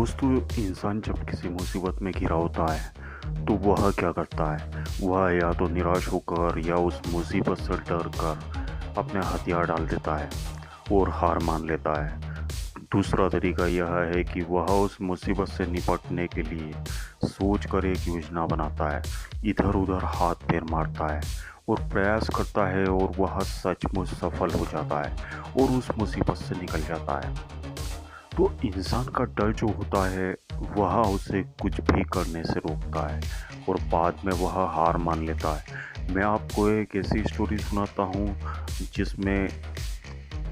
दोस्तों, इंसान जब किसी मुसीबत में घिरा होता है तो वह क्या करता है। वह या तो निराश होकर या उस मुसीबत से डर कर अपने हथियार डाल देता है और हार मान लेता है। दूसरा तरीका यह है कि वह उस मुसीबत से निपटने के लिए सोच कर एक योजना बनाता है, इधर उधर हाथ पैर मारता है और प्रयास करता है, और वह सचमुच सफल हो जाता है और उस मुसीबत से निकल जाता है। तो इंसान का डर जो होता है वह उसे कुछ भी करने से रोकता है और बाद में वह हार मान लेता है। मैं आपको एक ऐसी स्टोरी सुनाता हूँ जिसमें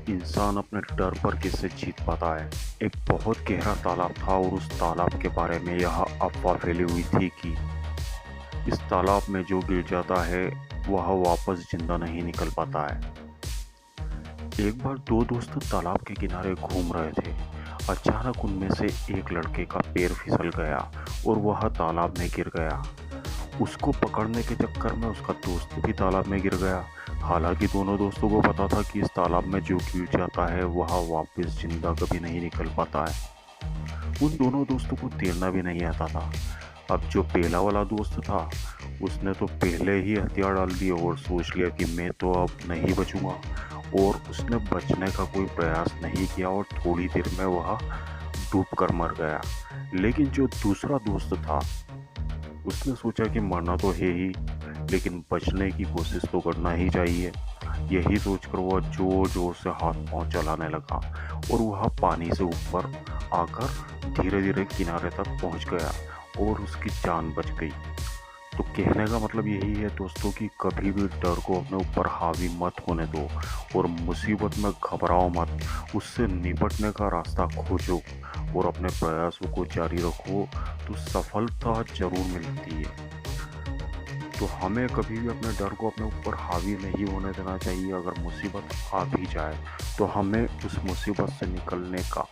इंसान अपने डर पर कैसे जीत पाता है। एक बहुत गहरा तालाब था और उस तालाब के बारे में यह अफवाह फैली हुई थी कि इस तालाब में जो गिर जाता है वह वापस जिंदा नहीं निकल पाता है। एक बार दो दोस्त तालाब के किनारे घूम रहे थे। अचानक उनमें से एक लड़के का पैर फिसल गया और वह तालाब में गिर गया। उसको पकड़ने के चक्कर में उसका दोस्त भी तालाब में गिर गया। हालांकि दोनों दोस्तों को पता था कि इस तालाब में जो गिर जाता है वह वापस जिंदा कभी नहीं निकल पाता है। उन दोनों दोस्तों को तैरना भी नहीं आता था। अब जो पहला वाला दोस्त था उसने तो पहले ही हथियार डाल दिए और सोच लिया कि मैं तो अब नहीं बचूंगा, और उसने बचने का कोई प्रयास नहीं किया और थोड़ी देर में वह डूब कर मर गया। लेकिन जो दूसरा दोस्त था उसने सोचा कि मरना तो है ही, लेकिन बचने की कोशिश तो करना ही चाहिए। यही सोचकर वह जोर जोर से हाथ पांव चलाने लगा और वह पानी से ऊपर आकर धीरे धीरे किनारे तक पहुंच गया और उसकी जान बच गई। तो कहने का मतलब यही है दोस्तों कि कभी भी डर को अपने ऊपर हावी मत होने दो और मुसीबत में घबराओ मत। उससे निपटने का रास्ता खोजो और अपने प्रयासों को जारी रखो, तो सफलता जरूर मिलती है। तो हमें कभी भी अपने डर को अपने ऊपर हावी नहीं होने देना चाहिए। अगर मुसीबत आ भी जाए तो हमें उस मुसीबत से निकलने का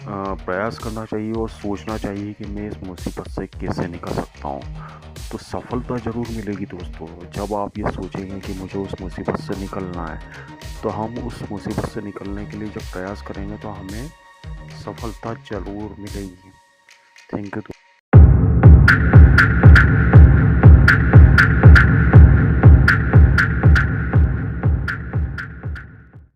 प्रयास करना चाहिए और सोचना चाहिए कि मैं इस मुसीबत से कैसे निकल सकता हूँ। तो सफलता ज़रूर मिलेगी दोस्तों। जब आप ये सोचेंगे कि मुझे उस मुसीबत से निकलना है, तो हम उस मुसीबत से निकलने के लिए जब प्रयास करेंगे तो हमें सफलता ज़रूर मिलेगी। Thank you.